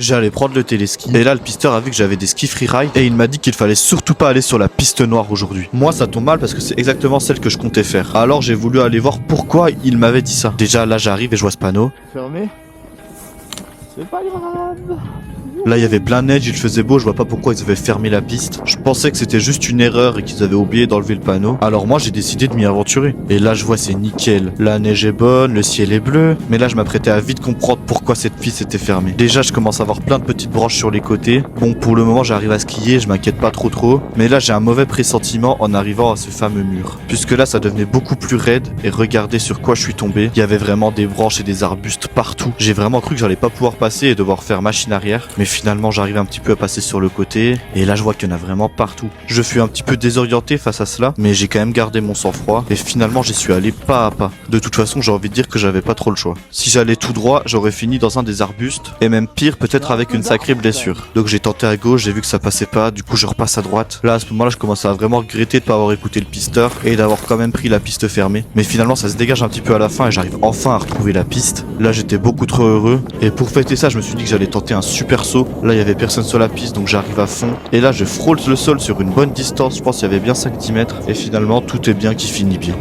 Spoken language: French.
J'allais prendre le téléski et là le pisteur a vu que j'avais des skis freeride et il m'a dit qu'il fallait surtout pas aller sur la piste noire aujourd'hui. Moi ça tombe mal parce que c'est exactement celle que je comptais faire. Alors j'ai voulu aller voir pourquoi il m'avait dit ça. Déjà là j'arrive et je vois ce panneau. Fermé. C'est pas grave. Là il y avait plein de neige, il faisait beau, je vois pas pourquoi ils avaient fermé la piste. Je pensais que c'était juste une erreur et qu'ils avaient oublié d'enlever le panneau. Alors moi j'ai décidé de m'y aventurer. Et là je vois c'est nickel. La neige est bonne, le ciel est bleu. Mais là je m'apprêtais à vite comprendre pourquoi cette piste était fermée. Déjà je commence à avoir plein de petites branches sur les côtés. Bon pour le moment j'arrive à skier, je m'inquiète pas trop. Mais là j'ai un mauvais pressentiment en arrivant à ce fameux mur. Puisque là ça devenait beaucoup plus raide. Et regardez sur quoi je suis tombé. Il y avait vraiment des branches et des arbustes partout. J'ai vraiment cru que j'allais pas pouvoir passer et devoir faire machine arrière. Mais finalement j'arrive un petit peu à passer sur le côté et là je vois qu'il y en a vraiment partout. Je suis un petit peu désorienté face à cela, mais j'ai quand même gardé mon sang-froid et finalement j'y suis allé pas à pas. De toute façon j'ai envie de dire que j'avais pas trop le choix. Si j'allais tout droit j'aurais fini dans un des arbustes et même pire peut-être avec une sacrée blessure. Donc j'ai tenté à gauche, j'ai vu que ça passait pas, du coup je repasse à droite. Là à ce moment là je commence à vraiment regretter de pas avoir écouté le pisteur et d'avoir quand même pris la piste fermée. Mais finalement ça se dégage un petit peu à la fin et j'arrive enfin à retrouver la piste. Là j'étais beaucoup trop heureux et pour fêter ça je me suis dit que j'allais tenter un super saut. Là il y avait personne sur la piste donc j'arrive à fond et là je frôle le sol sur une bonne distance, je pense qu'il y avait bien 5-10 mètres et finalement tout est bien qui finit bien.